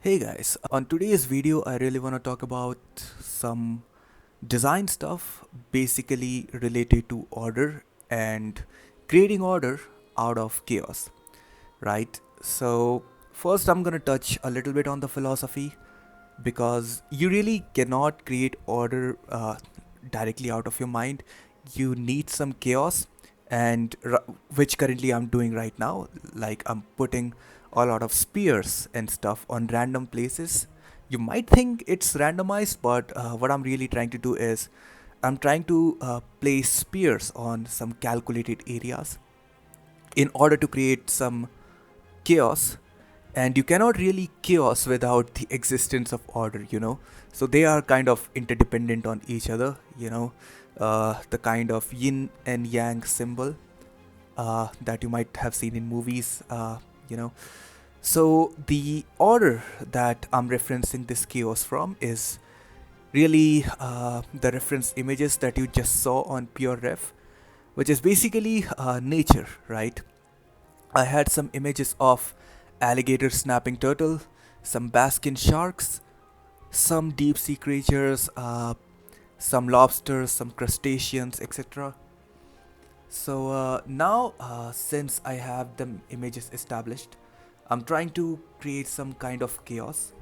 Hey guys, on today's video, I really want to talk about some design stuff basically related to order and creating order out of chaos, right? So, first, I'm going to touch a little bit on the philosophy because you really cannot create order directly out of your mind. You need some chaos, and which currently I'm doing right now. Like, I'm putting a lot of spears and stuff on random places. You might think it's randomized, but what I'm really trying to do is I'm trying to place spears on some calculated areas in order to create some chaos, and you cannot really chaos without the existence of order. So they are kind of interdependent on each other. The kind of yin and yang symbol that you might have seen in movies. You know so the order that I'm referencing this chaos from is really the reference images that you just saw on pure ref, which is basically nature, right? I had some images of alligator snapping turtle, some baskin sharks, some deep sea creatures, some lobsters, some crustaceans, etc. So now, since I have the images established, I'm trying to create some kind of chaos.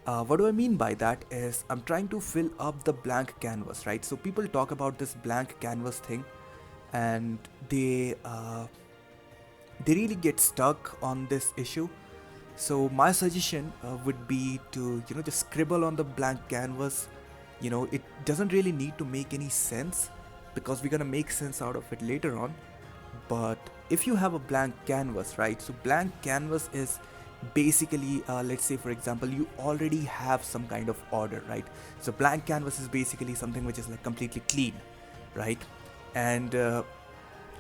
What do I mean by that is I'm trying to fill up the blank canvas, right? So people talk about this blank canvas thing, and they really get stuck on this issue. So my suggestion would be to just scribble on the blank canvas. It doesn't really need to make any sense because we're gonna make sense out of it later on. But if you have a blank canvas, right? So blank canvas is basically, let's say for example, you already have some kind of order, right? So blank canvas is basically something which is like completely clean, right? And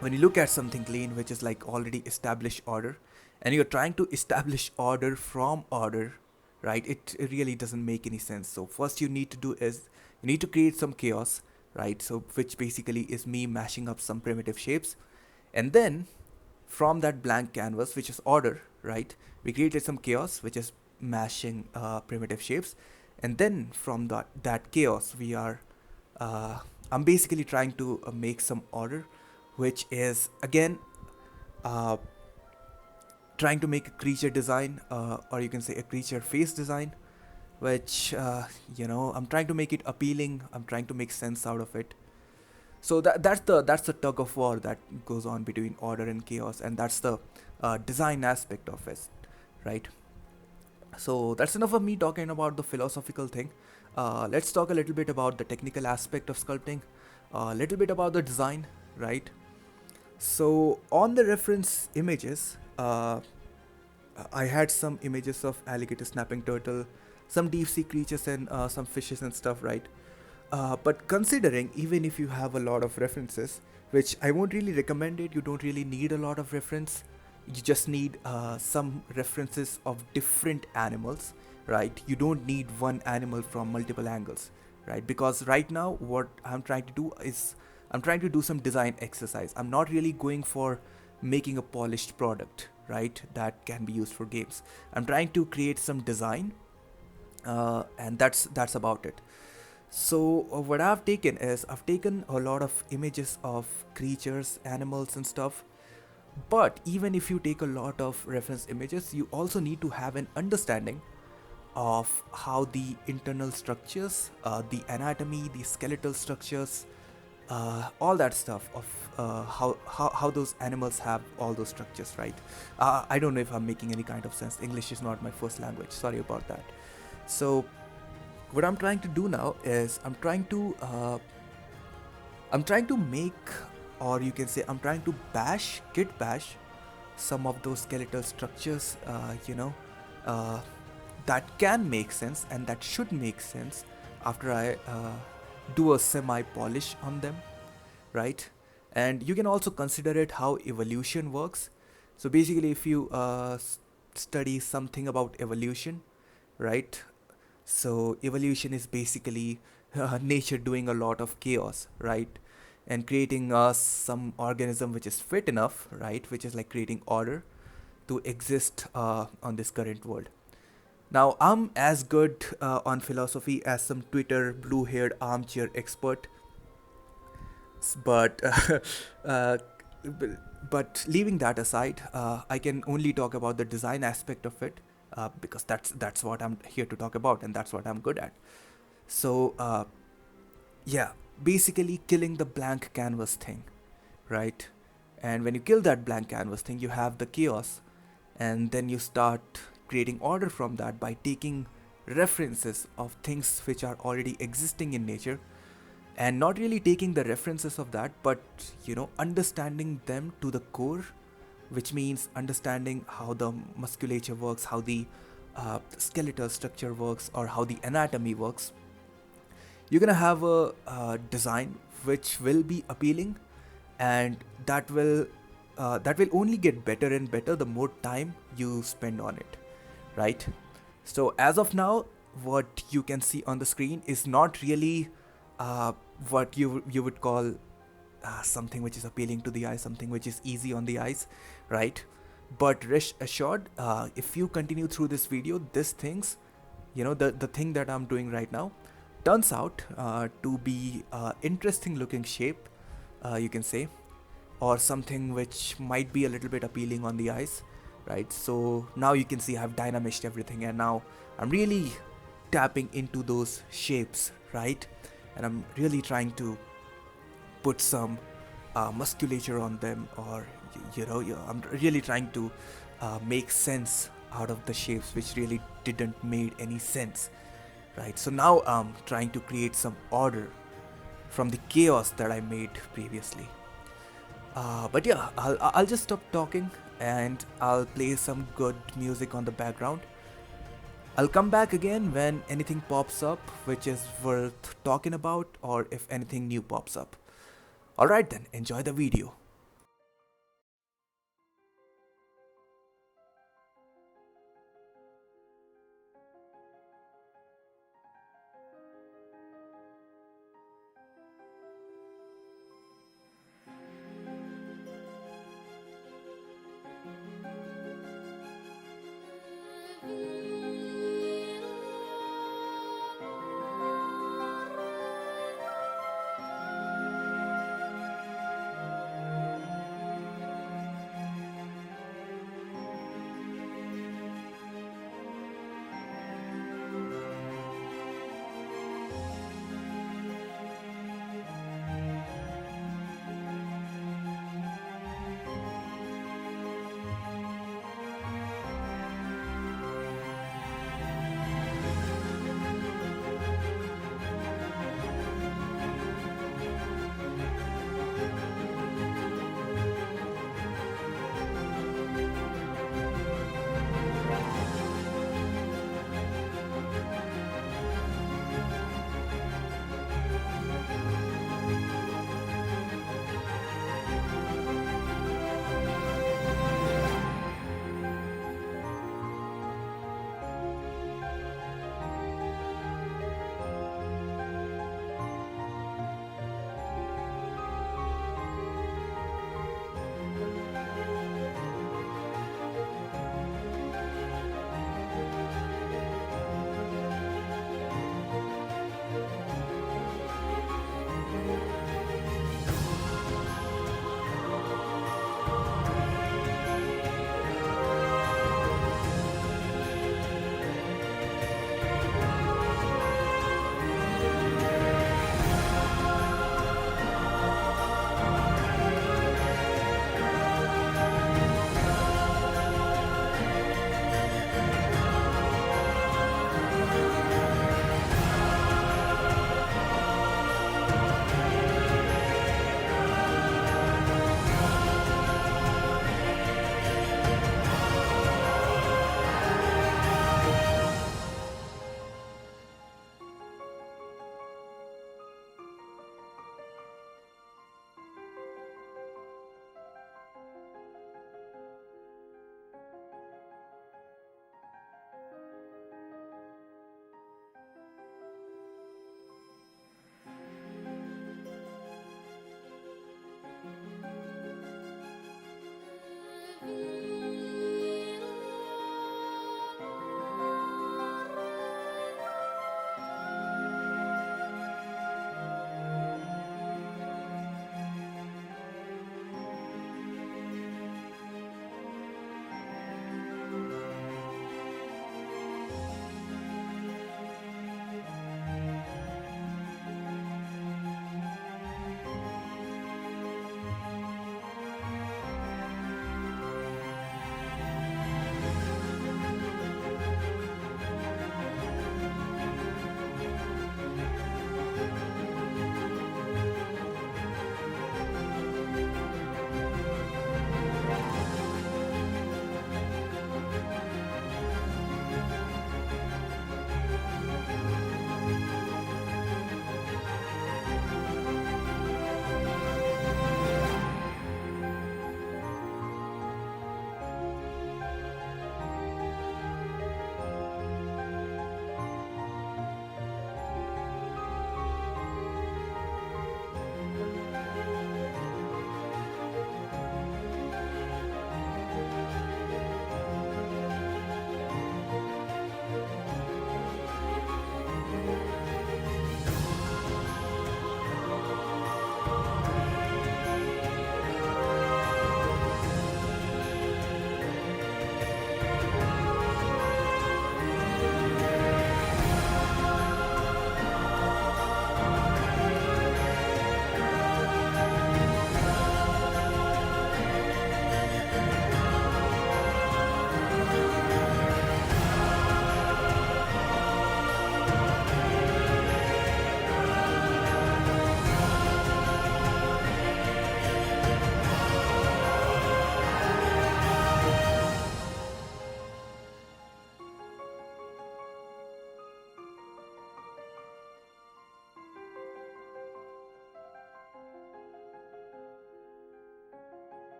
when you look at something clean which is like already established order, and you're trying to establish order from order, right, it really doesn't make any sense. So first you need to do is you need to create some chaos, right? So which basically is me mashing up some primitive shapes, and then from that blank canvas which is order, right, we created some chaos which is mashing primitive shapes, and then from that chaos we are uh, I'm basically trying to make some order, which is again uh, trying to make a creature design, or you can say a creature face design, which I'm trying to make it appealing. I'm trying to make sense out of it. So that's the tug of war that goes on between order and chaos, and that's the design aspect of it, right? So that's enough of me talking about the philosophical thing. Let's talk a little bit about the technical aspect of sculpting, a little bit about the design, right? So on the reference images, I had some images of alligator snapping turtle, some deep sea creatures, and some fishes and stuff, right? But considering, even if you have a lot of references, which I won't really recommend it, you don't really need a lot of reference. You just need some references of different animals, right? You don't need one animal from multiple angles, right? Because right now, what I'm trying to do is I'm trying to do some design exercise. I'm not really going for making a polished product, right? That can be used for games. I'm trying to create some design, and that's about it. So what I've taken is I've taken a lot of images of creatures, animals, and stuff. But even if you take a lot of reference images, you also need to have an understanding of how the internal structures, the anatomy, the skeletal structures, all that stuff of how those animals have all those structures, right? I don't know if I'm making any kind of sense. English is not my first language. Sorry about that. So what I'm trying to do now is I'm trying to make, or you can say I'm trying to git bash some of those skeletal structures, uh, that can make sense and that should make sense after I do a semi polish on them, right? And you can also consider it how evolution works. So basically, if you study something about evolution, right? So evolution is basically nature doing a lot of chaos, right? And creating some organism which is fit enough, right? Which is like creating order to exist on this current world. Now, I'm as good on philosophy as some Twitter blue haired armchair expert, but uh, but leaving that aside, I can only talk about the design aspect of it, because that's what I'm here to talk about, and that's what I'm good at. So yeah, basically killing the blank canvas thing, right? And when you kill that blank canvas thing, you have the chaos, and then you start creating order from that by taking references of things which are already existing in nature, and not really taking the references of that, but understanding them to the core, which means understanding how the musculature works, how the skeletal structure works, or how the anatomy works. You're gonna have a design which will be appealing, and that will only get better and better the more time you spend on it, right? So as of now, what you can see on the screen is not really uh, what you would call something which is appealing to the eye, something which is easy on the eyes, right? But rest assured, if you continue through this video, these things, the thing that I'm doing right now turns out to be interesting looking shape, you can say, or something which might be a little bit appealing on the eyes, right? So now you can see I've dynamished everything, and now I'm really tapping into those shapes, right? And I'm really trying to put some musculature on them, or I'm really trying to make sense out of the shapes which really didn't made any sense, right? So now I'm trying to create some order from the chaos that I made previously. But yeah, I'll just stop talking, and I'll play some good music on the background. I'll come back again when anything pops up which is worth talking about, or if anything new pops up. Alright then, enjoy the video.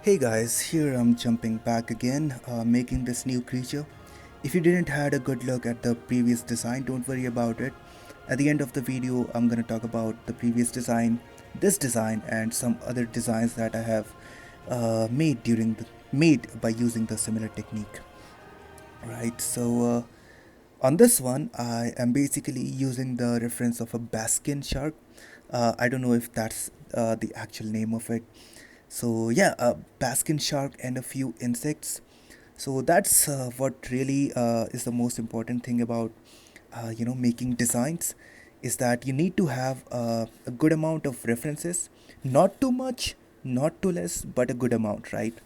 Hey guys, here I'm jumping back again, making this new creature. If you didn't had a good look at the previous design, don't worry about it. At the end of the video, I'm gonna talk about the previous design, this design, and some other designs that I have made by using the similar technique. Right. On this one, I am basically using the reference of a baskin shark. I don't know if that's the actual name of it. So yeah, a baskin shark and a few insects. So that's what really is the most important thing about making designs, is that you need to have a good amount of references, not too much, not too less, but a good amount, right?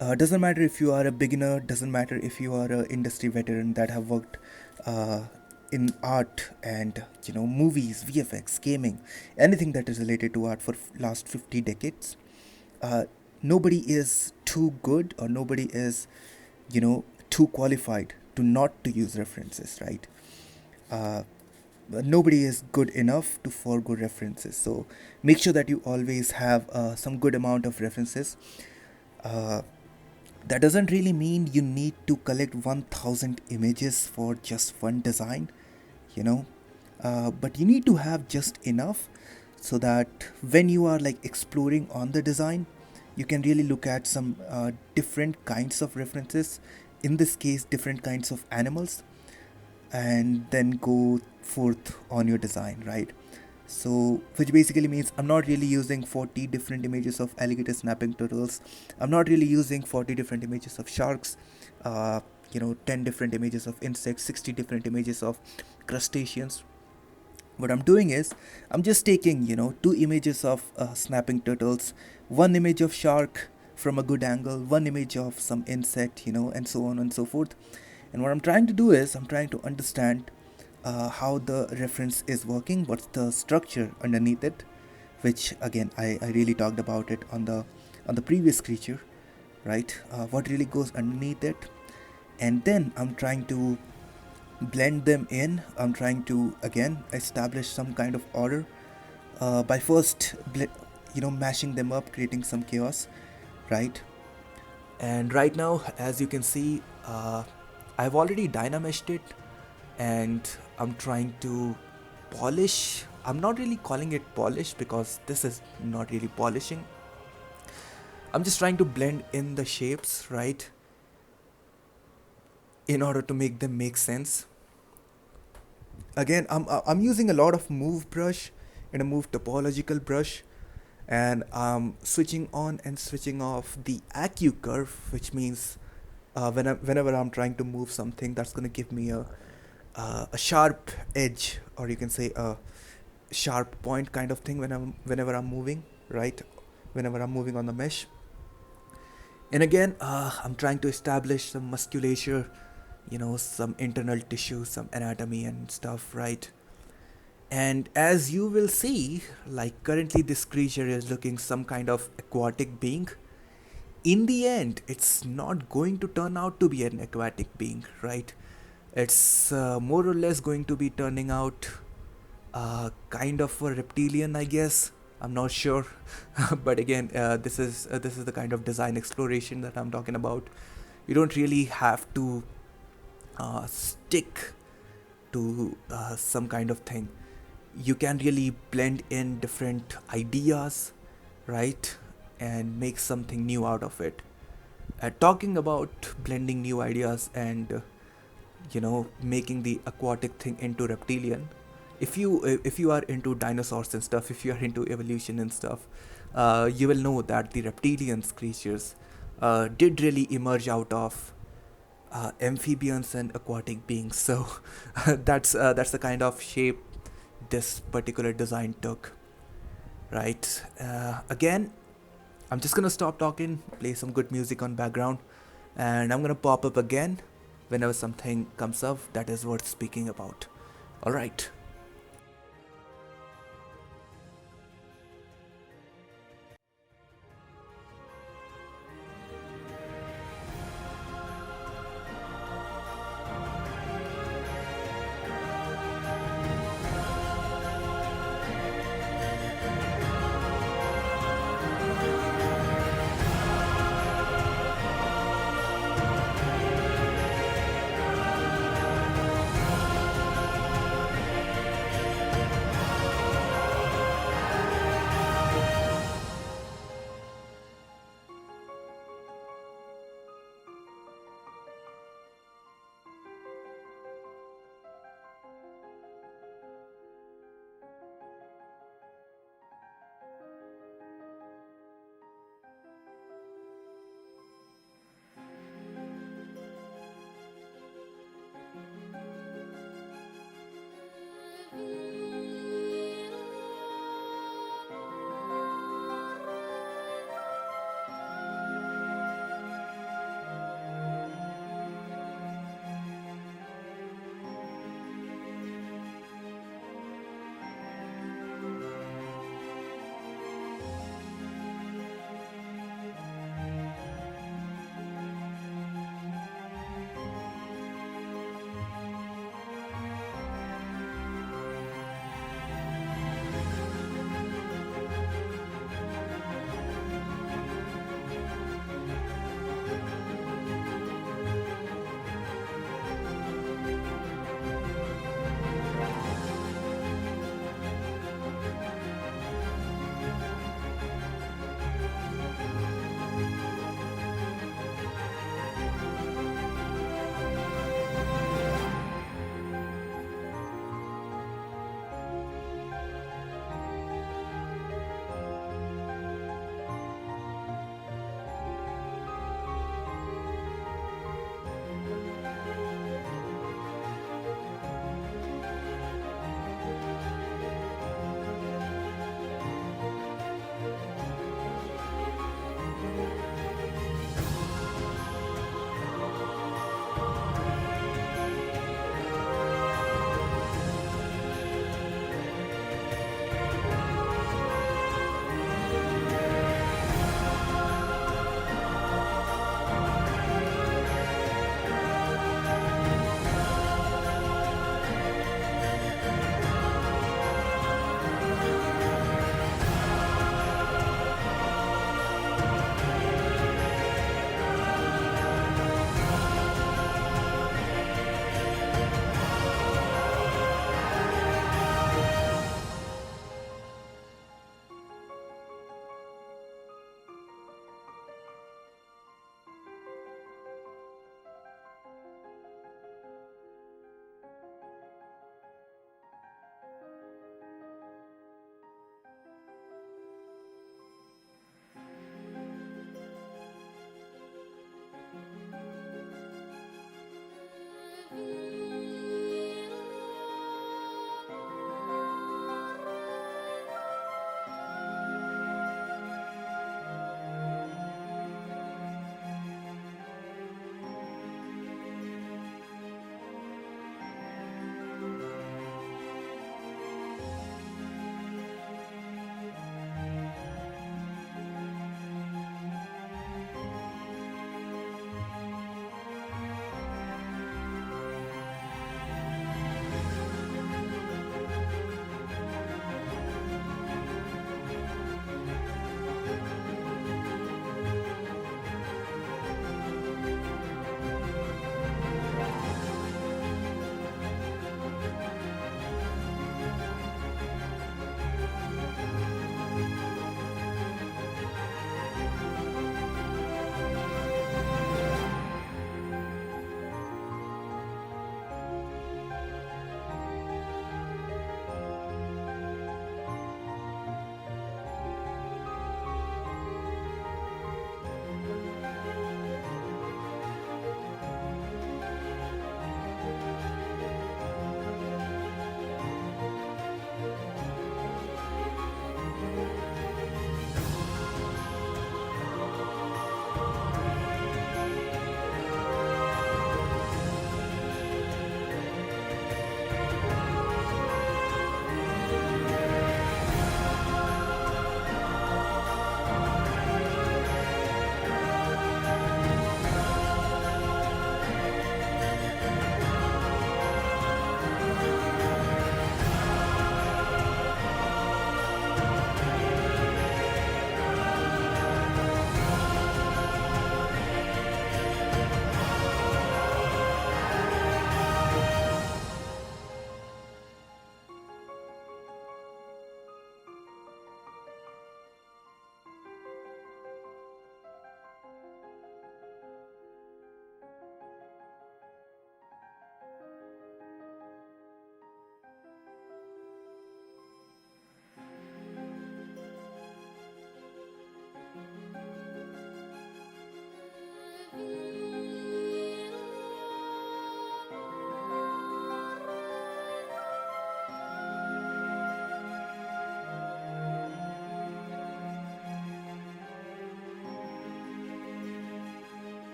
Doesn't matter if you are a beginner, doesn't matter if you are an industry veteran that have worked uh, in art and movies, VFX, gaming, anything that is related to art for last 50 decades. uh, Nobody is too good, or nobody is too qualified to not to use references, right? uh, Nobody is good enough to forego references, so make sure that you always have some good amount of references. uh, that doesn't really mean you need to collect 1000 images for just one design, you know but you need to have just enough, so that when you are like exploring on the design, you can really look at some different kinds of references, in this case different kinds of animals, and then go forth on your design, right? So which basically means I'm not really using 40 different images of alligator snapping turtles, I'm not really using 40 different images of sharks, 10 different images of insects, 60 different images of crustaceans. What I'm doing is I'm just taking two images of snapping turtles, one image of shark from a good angle, one image of some insect, and so on and so forth. And what I'm trying to do is I'm trying to understand how the reference is working, what's the structure underneath it, which again I really talked about it on the previous creature, right? What really goes underneath it, and then I'm trying to blend them in. I'm trying to again establish some kind of order by first mashing them up, creating some chaos, right? And right now, as you can see, I've already dynameshed it, and I'm trying to polish. I'm not really calling it polish because this is not really polishing. I'm just trying to blend in the shapes, right? In order to make them make sense. Again, I'm using a lot of move brush and a move topological brush, and I'm switching on and switching off the AQ curve, which means whenever I'm trying to move something, that's going to give me a sharp edge, or you can say a sharp point kind of thing whenever I'm moving, right? Whenever I'm moving on the mesh. And again, I'm trying to establish some musculature, some internal tissue, some anatomy and stuff, right? And as you will see, like currently this creature is looking some kind of aquatic being. In the end, it's not going to turn out to be an aquatic being, right? It's more or less going to be turning out kind of a reptilian, I guess. I'm not sure, but again, this is the kind of design exploration that I'm talking about. You don't really have to stick to some kind of thing. You can really blend in different ideas, right, and make something new out of it. Talking about blending new ideas and making the aquatic thing into reptilian, if you are into dinosaurs and stuff, if you are into evolution and stuff, you will know that the reptilians creatures did really emerge out of amphibians and aquatic beings. So that's the kind of shape this particular design took, right? Again, I'm just gonna stop talking, play some good music on background, and I'm gonna pop up again whenever something comes up that is worth speaking about. All right.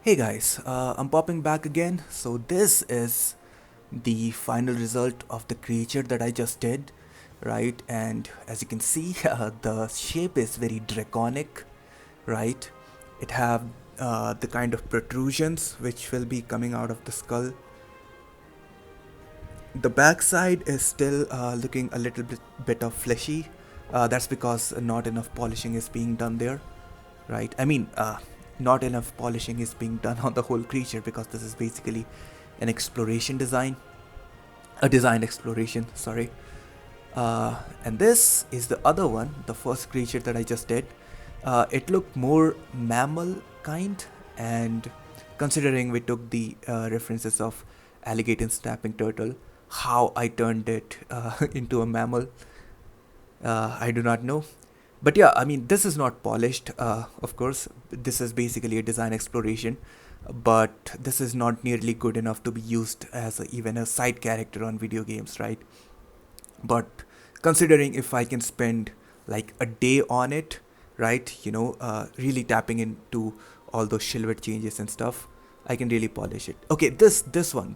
Hey guys, I'm popping back again. So this is the final result of the creature that I just did, right? And as you can see, the shape is very draconic, right? It have the kind of protrusions which will be coming out of the skull. The backside is still looking a little bit of fleshy. That's because not enough polishing is being done there, right? Not enough polishing is being done on the whole creature because this is basically an exploration design, a design exploration, sorry. And this is the other one, the first creature that I just did. It looked more mammal kind, and considering we took the references of alligator and snapping turtle, how I turned it into a mammal, I do not know. But yeah, I mean, this is not polished, of course. This is basically a design exploration, but this is not nearly good enough to be used as even a side character on video games, right? But considering if I can spend like a day on it, right, really tapping into all those silhouette changes and stuff, I can really polish it. Okay, this one,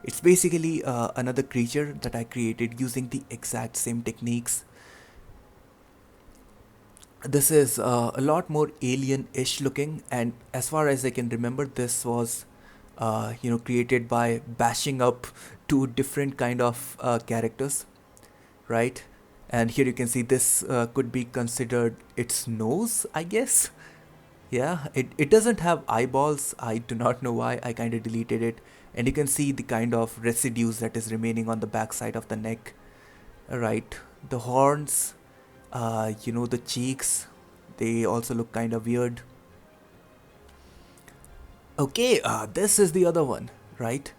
it's basically another creature that I created using the exact same techniques. This is a lot more alien-ish looking, and as far as I can remember, this was created by bashing up two different kind of characters, right? And here you can see this could be considered its nose, I guess. Yeah, it doesn't have eyeballs. I do not know why. I kind of deleted it. And you can see the kind of residues that is remaining on the back side of the neck, right? The horns, the cheeks, they also look kind of weird. Okay, this is the other one, right?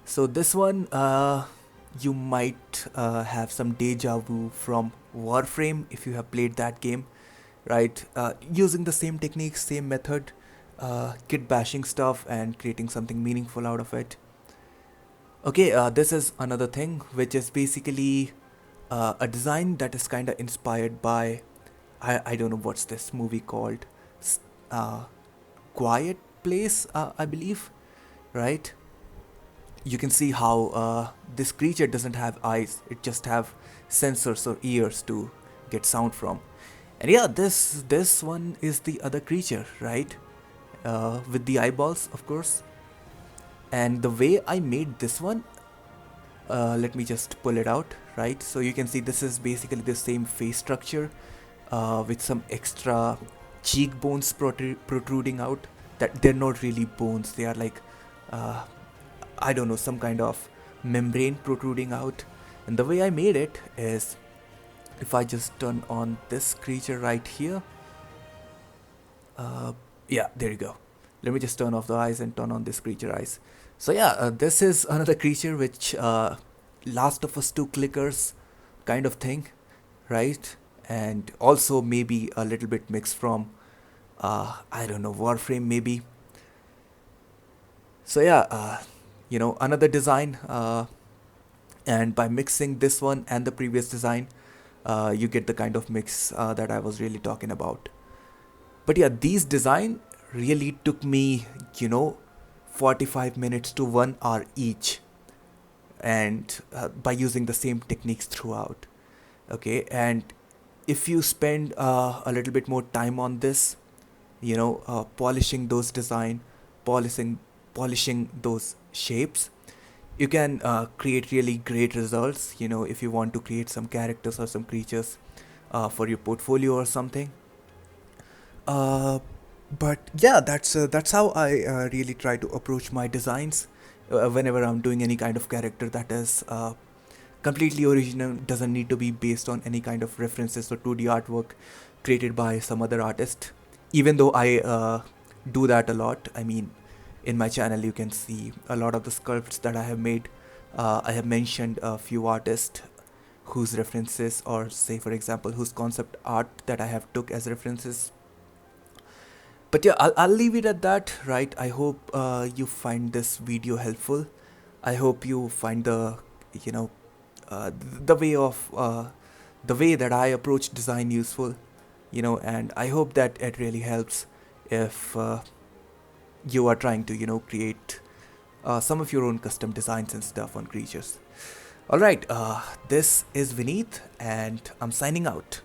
So this one, you might have some deja vu from Warframe if you have played that game, right? Using the same techniques, same method, kit bashing stuff and creating something meaningful out of it. Okay, this is another thing which is basically a design that is kind of inspired by, I don't know what's this movie called, uh, Quiet Place, I believe, right? You can see how this creature doesn't have eyes, it just have sensors or ears to get sound from. And yeah, this one is the other creature, right? With the eyeballs, of course. And the way I made this one, let me just pull it out, right? So you can see this is basically the same face structure with some extra cheekbones protruding out. That they're not really bones, they are like uh, I don't know, some kind of membrane protruding out. And the way I made it is, if I just turn on this creature right here, uh, yeah, there you go. Let me just turn off the eyes and turn on this creature eyes. So yeah, this is another creature which Last of Us 2 clickers kind of thing, right? And also maybe a little bit mixed from, I don't know, Warframe maybe. So yeah, another design, and by mixing this one and the previous design, you get the kind of mix that I was really talking about. But yeah, these design really took me, you know, 45 minutes to 1 hour each, and by using the same techniques throughout. Okay, and if you spend a little bit more time on this, polishing those design, polishing polishing those shapes, you can create really great results. If you want to create some characters or some creatures for your portfolio or something. uh, but yeah, that's how I really try to approach my designs whenever I'm doing any kind of character that is completely original, doesn't need to be based on any kind of references or 2D artwork created by some other artist. Even though I do that a lot. I mean, in my channel you can see a lot of the sculpts that I have made. I have mentioned a few artists whose references, or say for example whose concept art that I have took as references. But yeah, I'll leave it at that, right? I hope you find this video helpful. I hope you find you know the way of the way that I approach design useful, and I hope that it really helps if you are trying to, create some of your own custom designs and stuff on creatures. All right, this is Vineet, and I'm signing out.